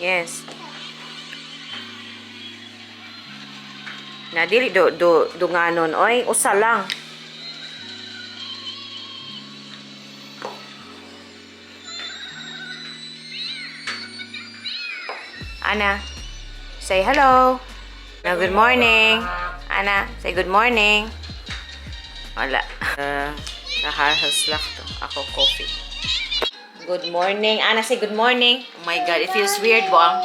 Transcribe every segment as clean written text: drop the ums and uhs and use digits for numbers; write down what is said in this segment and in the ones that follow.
Yes. Na dili dunganon oy, usa lang. Ana, say hello. Now, good morning. Ana, say good morning. Wala. Nahahas lang to. Ako coffee. Good morning. Ana, say good morning. Oh my God, it feels weird, Buang.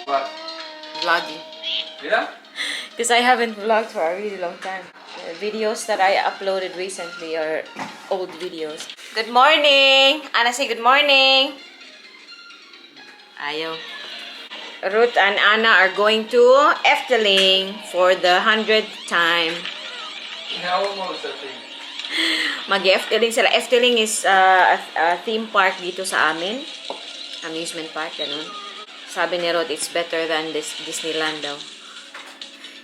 What? Vlogging. Yeah? Because I haven't vlogged for a really long time. The videos that I uploaded recently are old videos. Good morning! Ana, say good morning! Ayaw. Ruth and Anna are going to Efteling for the 100th time. Yeah, almost, I think. Mag-Efteling sila. Efteling is a theme park dito sa amin. Amusement park, ganun. Sabi ni Ruth, it's better than Disneyland daw.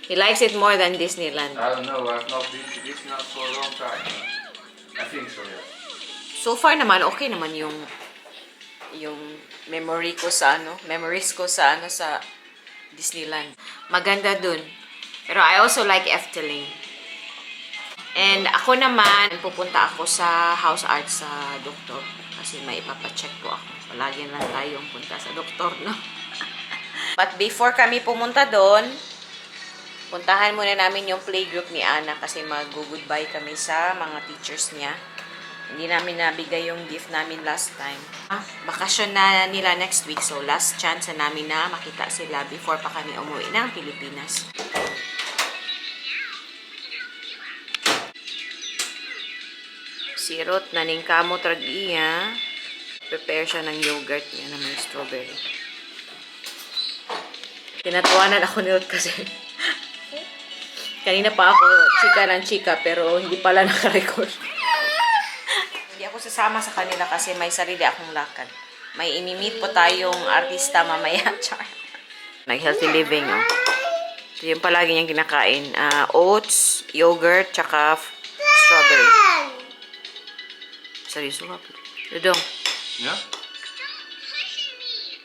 He likes it more than Disneyland. I don't know, I've not been to Disneyland for a long time. I think so, yeah. So far naman, okay naman yung memories ko sa sa Disneyland. Maganda dun. Pero I also like Efteling. And ako naman, pupunta ako sa House Arts sa doktor. Kasi may ipapacheck po ako. Palagi lang tayong punta sa doktor, no? But before kami pumunta doon, puntahan muna namin yung playgroup ni Anna kasi mag-goodbye kami sa mga teachers niya. Hindi namin nabigay yung gift namin last time. Bakasyon na nila next week, so last chance na namin na makita sila before pa kami umuwi ng Pilipinas. Si Ruth, naningkamo trag-iya. Prepare siya ng yogurt niya na may strawberry. Tinatawanan ako ni Ruth kasi kanina pa ako chika ng chika pero hindi pala nakarecord. Hindi ako sasama sa kanila kasi may sarili akong lakad. May inimit po tayong artista mamaya. Nag-healthy living. Oh. Ito yung palagi niyang kinakain. Oats, yogurt, tsaka strawberry. Seryoso ka po. Dudong. Yeah?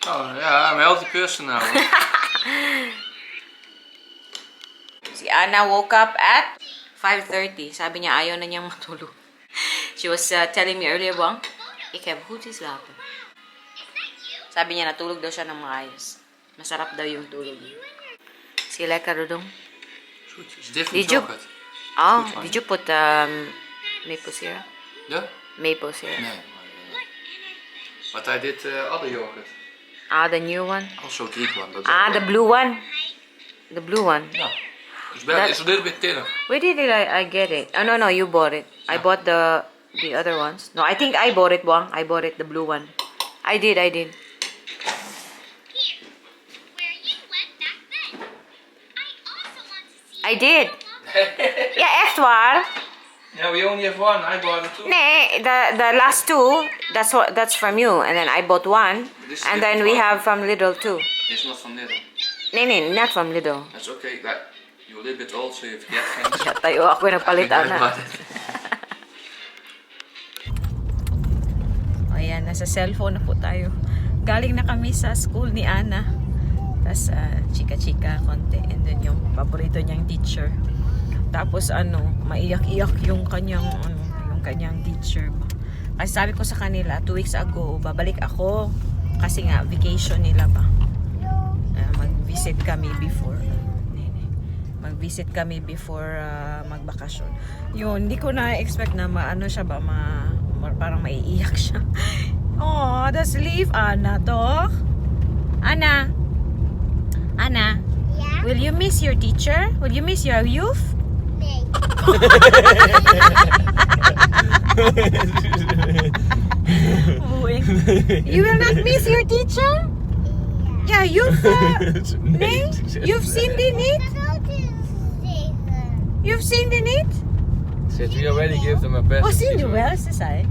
Oh, yeah, I'm a healthy person now. Si Anna woke up at 5:30. Sabi niya ayaw na niyang matulog. She was telling me earlier, Buang, ik heb goed geslapen. Sabi niya natulog daw siya ng maayos. Masarap daw yung tulog niya. Si lekker, Dudong. It's different chocolate. Oh, did you put maple syrup? Yeah? Maple syrup. No. But I did other yogurt. The new one? Also Greek one. But The blue one? The blue one. Yeah. It's better. It's a little bit thinner. Where did I get it? Oh, no, you bought it. I bought the other ones. No, I think I bought it, Buang. I bought it, the blue one. I did. I did. Yeah, echt waar. Yeah, we only have one. I bought it too. Nee, the last two, that's from you. And then I bought one. This is And then we different. have from Lidl too. It's not from Lidl. Nee, not from Lidl. That's okay. Like, you're a little bit old, so you forget things. Yeah, tayo ako nagpalit, I Ana. bought it. Ayan, nasa cellphone na po tayo. Galing na kami sa school ni Ana. Tapos, chika-chika konti. And then yung paborito niyang teacher. Tapos, maiyak-iyak yung kanyang teacher. Kasi sabi ko sa kanila, 2 weeks ago, babalik ako. Kasi nga, vacation nila ba. Mag-visit kami before. Magbakasyon. Yun, hindi ko na-expect na siya ba, parang maiiyak siya. Oh, das lief, Anna, doch? Anna? Yeah? Will you miss your teacher? Will you miss your youth? Nee. You will not miss your teacher? Yeah, you've nee? You've seen the need? You've seen the need? Since we already give them a best. Oh, seen the well, ze zei.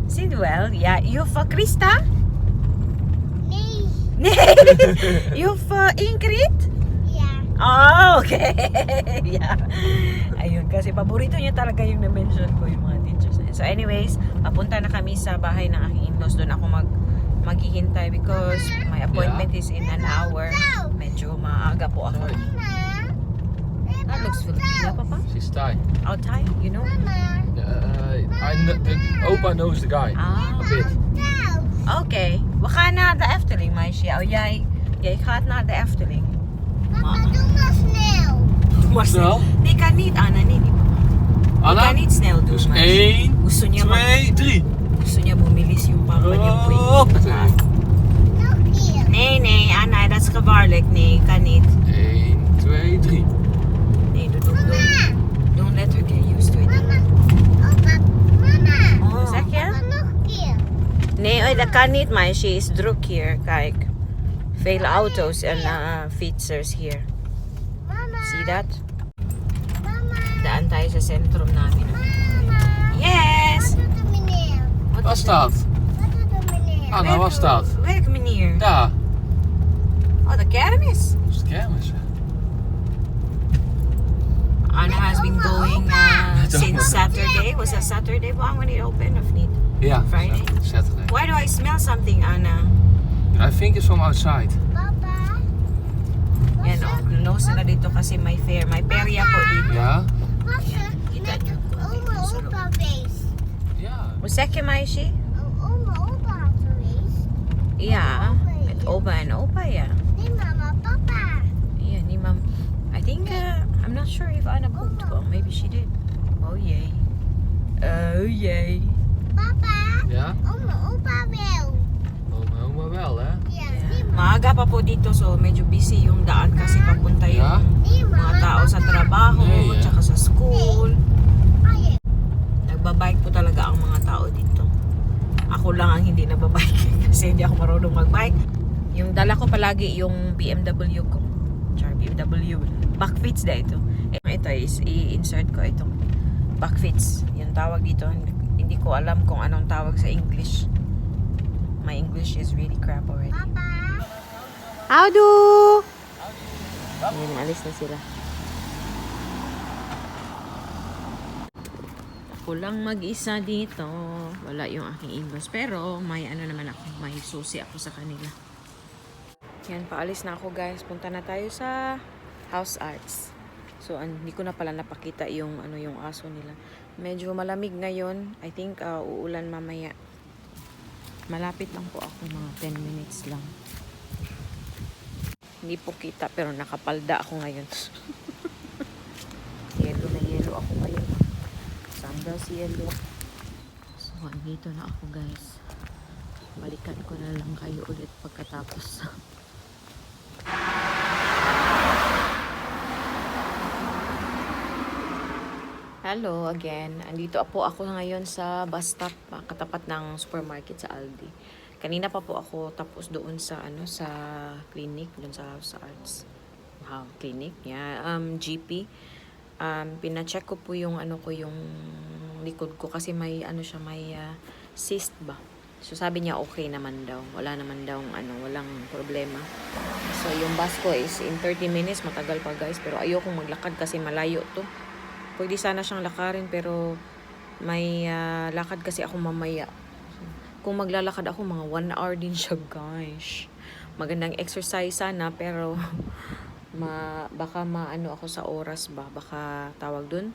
Seen the well? Yeah, you've Krista? Nee. Nee. You've Ingrid? Yeah. Oh, okay. Yeah. Ayun, kasi paborito niya talaga yung na-mention ko yung mga teachers na yun. So anyways, papunta na kami sa bahay ng aking in-laws. Doon ako maghihintay because my appointment is in an hour. Medyo maaga po ako. That looks Filipino, Papa. She's Thai. Oh, Thai, you know? Opa knows the guy. Ah, A bit. okay. We gaan naar de Efteling, meisje. Oh, jij gaat naar de Efteling. Maar Snel? Nee, kan niet, Anna. Nee, niet. Anna? Kan niet snel doen, Dus meisje. 1, Gusto niya 2, 3. Gusto niya bumilis yung papa niya po. Hoppatee. Nee, Anna, dat is gevaarlijk. Nee, kan niet. 1, 2, 3. Nee, don't let her get used to it. Oh, zeg je? Nee, dat kan niet, meisje. Is druk hier. Kijk. Veel auto's en fietsers hier. See that? Daan tayo sa sentrum namin. Yes! Waar staat? Anna, waar staat? Welke meneer? Daar. Oh, de kermis. Dat is de kermis. Anna has been going since Saturday. Was that Saturday ba when it opened of niet? Ja, Friday? Saturday. Why do I smell something, Anna? I think it's from outside. Yan o, close na dito kasi may fair. May perya po dito. Ja? Kita niyo po dito sa loob. Ja. Hoe zeg je, meisje? Ja, met opa en opa, ja. Ja, niet mam. I think, I'm not sure if Anna booked ko. Maybe she did. Oh, yay. Oh, yay. Ja? Oma wel, hè? Maaga pa po dito, so medyo busy yung daan kasi papunta Ja? yung mga tao sa trabaho, Yeah, yeah. tsaka sa school. Nagbabike po talaga ang mga tao dito. Ako lang ang hindi nababike kasi hindi ako marunong magbike. Yung dala ko palagi yung BMW ko. Char, BMW. Backfits na ito. Ito is i-insert ko itong backfits. Yung tawag dito. Hindi ko alam kung anong tawag sa English. My English is really crap already. Howdo! Ayan, alis na sila. Ako lang mag-isa dito. Wala yung aking English. Pero may ano naman ako. May susi ako sa kanila. Yan, paalis na ako guys. Punta na tayo sa House Arts. So, hindi ko na pala napakita yung yung aso nila. Medyo malamig ngayon. I think uulan mamaya. Malapit lang po ako, mga 10 minutes lang. Hindi po kita pero nakapalda ako ngayon. Yellow na yellow ako ngayon. Sandals yellow. So, andito na ako guys. Balikan ko na lang kayo ulit pagkatapos. Hello again. Andito po ako ngayon sa bus stop, katapat ng supermarket sa Aldi. Kanina pa po ako tapos doon sa sa clinic, doon sa House Arts. Wow, clinic. Yeah, GP. Pina-check ko po yung yung likod ko kasi may siya, may cyst ba. So sabi niya okay naman daw. Wala naman daw walang problema. So yung bus ko is in 30 minutes, matagal pa guys, pero ayokong maglakad kasi malayo to. Pwede sana siyang lakarin pero may lakad kasi ako mamaya. Kung maglalakad ako, mga 1 hour din siya guys. Magandang exercise sana pero baka ako sa oras ba. Baka tawag dun.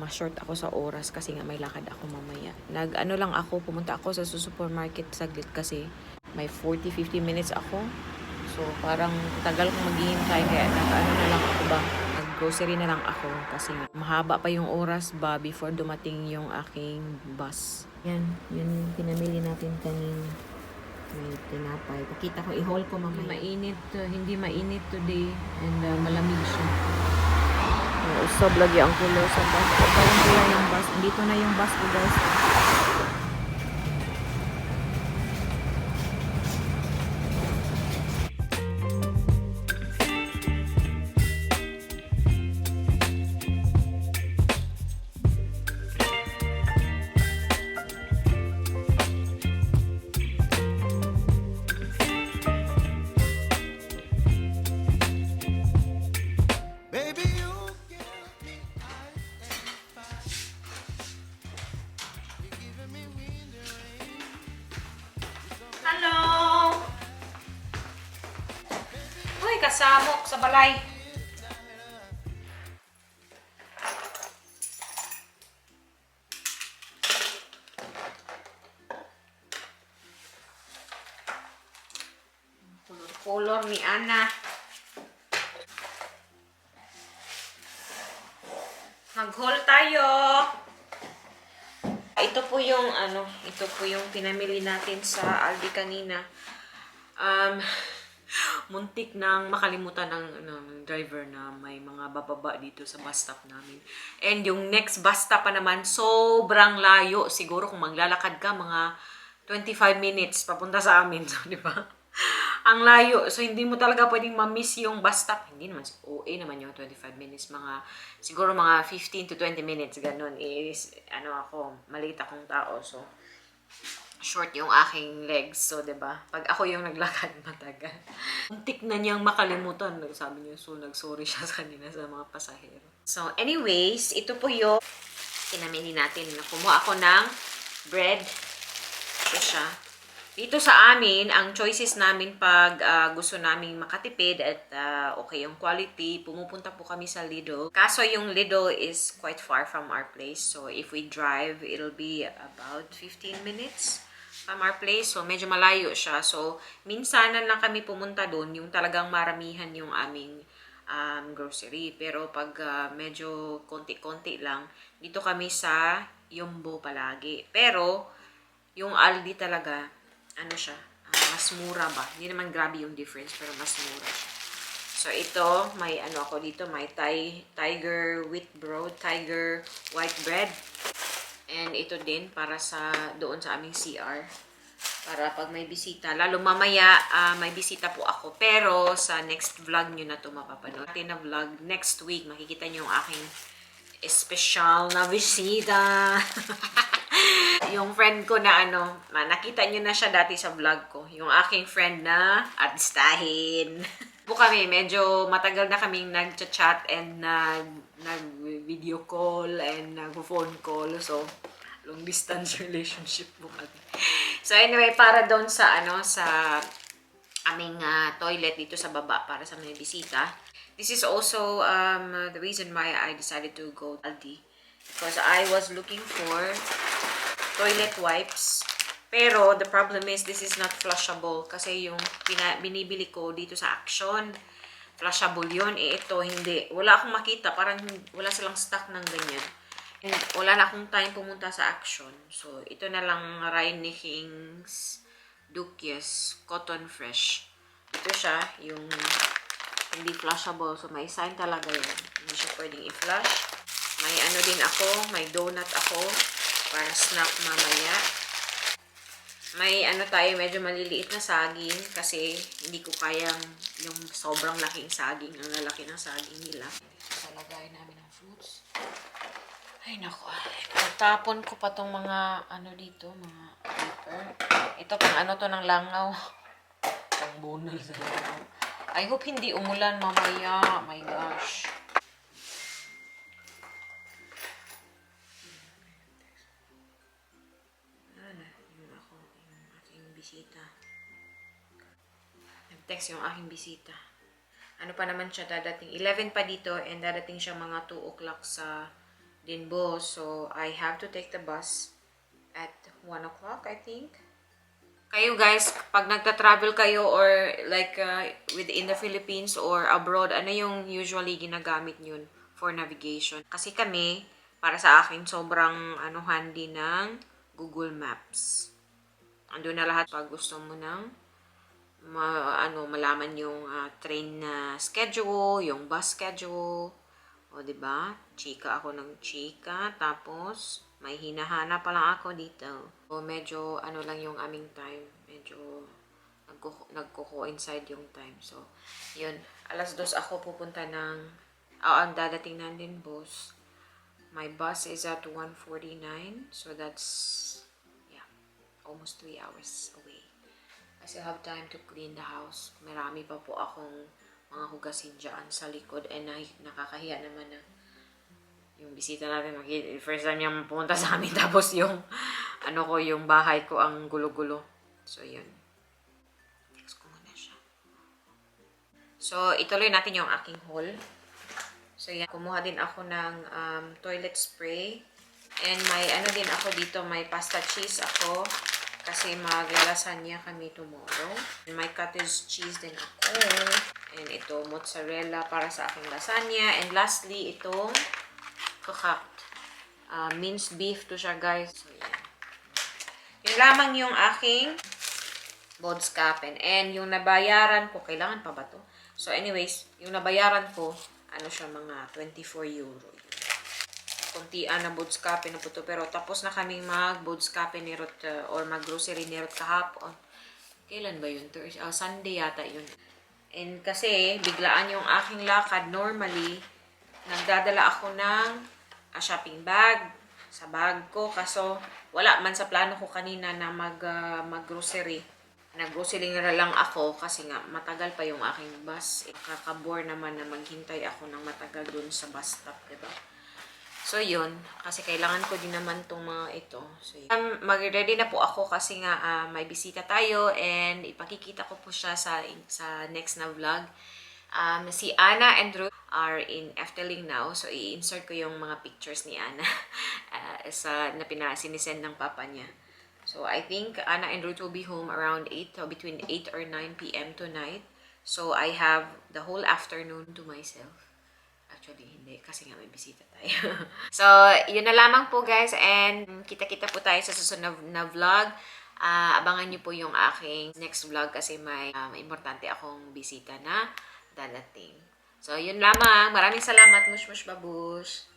Ma-short ako sa oras kasi nga may lakad ako mamaya. Lang ako, pumunta ako sa supermarket saglit kasi may 40-50 minutes ako. So parang tagal kong maghihintay kaya na lang ako ba. Grocery na lang ako kasi mahaba pa yung oras ba before dumating yung aking bus. Yan pinamili natin kanina. May tinapay. Pakita ko, i-haul ko mamaya. Hindi mainit today and malamig siya. Usab lagi ang kulay sa bus. Parang kulay yung bus. Dito na yung bus ko guys. sa amok, sa balay. Color ni Ana. Mag-haul tayo. Ito po yung pinamili natin sa Aldi kanina. Muntik nang makalimutan ng driver na may mga bababa dito sa bus stop namin. And yung next bus stop pa naman, sobrang layo. Siguro kung maglalakad ka, mga 25 minutes papunta sa amin. So, di ba? Ang layo. So, hindi mo talaga pwedeng ma-miss yung bus stop. Hindi naman, OA naman yung 25 minutes. Siguro mga 15 to 20 minutes. Ganun is, maliit akong tao. So, short yung aking legs. So, 'di ba? Pag ako yung naglakad, matagal. Muntik na niyang makalimutan. Sabi niya, so nag-sorry siya sa kanina sa mga pasahero. So, anyways, ito po yung pinamili natin. Kumuha ako ng bread. Ito siya. Dito sa amin, ang choices namin pag gusto namin makatipid at okay yung quality, pumupunta po kami sa Lidl. Kaso yung Lidl is quite far from our place. So, if we drive, it'll be about 15 minutes from our place. So, medyo malayo siya. So, minsanan lang kami pumunta doon, yung talagang maramihan yung aming grocery. Pero pag medyo konti-konti lang, dito kami sa Yumbo palagi. Pero, yung Aldi talaga, mas mura ba? Hindi naman grabe yung difference, pero mas mura siya. So, ito, may ako dito, may Tiger White Bread. And ito din para doon sa aming CR. Para pag may bisita. Lalo mamaya, may bisita po ako. Pero sa next vlog nyo na ito mapapanood. Na vlog next week, makikita nyo yung aking special na bisita. Yung friend ko na nakita nyo na siya dati sa vlog ko. Yung aking friend na artistahin. Po kami, medyo matagal na kaming nag-chat and nag-video call and nag-phone call. So, long distance relationship po kami. So, anyway, para doon sa aming toilet dito sa baba para sa mga bisita. This is also the reason why I decided to go to Aldi. Because I was looking for toilet wipes. Pero, the problem is, this is not flushable. Kasi yung binibili ko dito sa Action, flushable yun. Ito, hindi. Wala akong makita. Parang wala silang stock ng ganyan. And wala na akong time pumunta sa Action. So, ito na lang Reinigings Dukies Cotton Fresh. Ito siya, yung hindi flushable. So, may sign talaga yun. Hindi siya pwedeng i-flush. May may donut ako para snack mamaya. May tayo, medyo maliliit na saging kasi hindi ko kayang yung sobrang laking saging, ang lalaki ng saging nila. Salagay namin ng fruits. Ay, naku. Tapon ko pa tong mga dito, mga paper. Ito pang to ng langaw. Pang bunal sa langaw. I hope hindi umulan mamaya. My gosh. Nag-text yung aking bisita. Ano pa naman siya dadating? 11 pa dito and dadating siya mga 2 o'clock sa Dinbo. So, I have to take the bus at 1 o'clock, I think. Kayo guys, pag nagta-travel kayo or like within the Philippines or abroad, ano yung usually ginagamit yun for navigation? Kasi kami, para sa akin, sobrang handy ng Google Maps. Ando na lahat pag gusto mo ng malaman yung train na schedule, yung bus schedule. O, diba? Chika ako ng chika. Tapos, may hinahana pa lang ako dito. O, medyo lang yung aming time. Medyo nagko-coincide yung time. So, yun. 2:00 ako pupunta ng ang dadating na din, boss. My bus is at 1:49. So, that's almost 3 hours away. I still have time to clean the house. Marami pa po akong mga hugasin dyan sa likod. And nakakahiya naman na yung bisita natin. First time niya pumunta sa amin. Tapos yung yung bahay ko ang gulo-gulo. So, yun. Text ko muna siya. So, ituloy natin yung aking haul. So, yan. Kumuha din ako ng toilet spray. And may ano din ako dito, may pasta cheese ako. Kasi maglalasanya kami tomorrow. And may cottage cheese din ako. And ito, mozzarella para sa aking lasagna. And lastly, itong kakak. Minced beef to siya, guys. So, yan. Yun lamang yung aking Boodskapen. And yung nabayaran ko, kailangan pa ba to? So, anyways, yung nabayaran ko, ano siya, mga 24 euro. Kuntian na Boodskapen na po to. Pero tapos na kaming mag-Boodskapen ni Ruth, or mag-grocery ni Ruth kahapon. Kailan ba yun? Sunday yata yun. And kasi, biglaan yung aking lakad. Normally, nagdadala ako ng shopping bag sa bag ko. Kaso, wala man sa plano ko kanina na mag-grocery. Nag-grocery na lang ako kasi nga matagal pa yung aking bus. Kakabore naman na maghintay ako ng matagal dun sa bus stop, diba? So, yun. Kasi kailangan ko din naman itong mga ito. So, mag-ready na po ako kasi nga may bisita tayo and ipakikita ko po siya sa next na vlog. Si Anna and Ruth are in Efteling now. So, i-insert ko yung mga pictures ni Anna na sinisend ng papa niya. So, I think Anna and Ruth will be home around 8, between 8 or 9 p.m. tonight. So, I have the whole afternoon to myself. Actually, hindi. Kasi nga may bisita tayo. So, yun na lamang po, guys. And kita-kita po tayo sa susunod na vlog. Abangan nyo po yung aking next vlog kasi may importante akong bisita na dadating. So, yun lamang. Maraming salamat. Mush, mush, babush.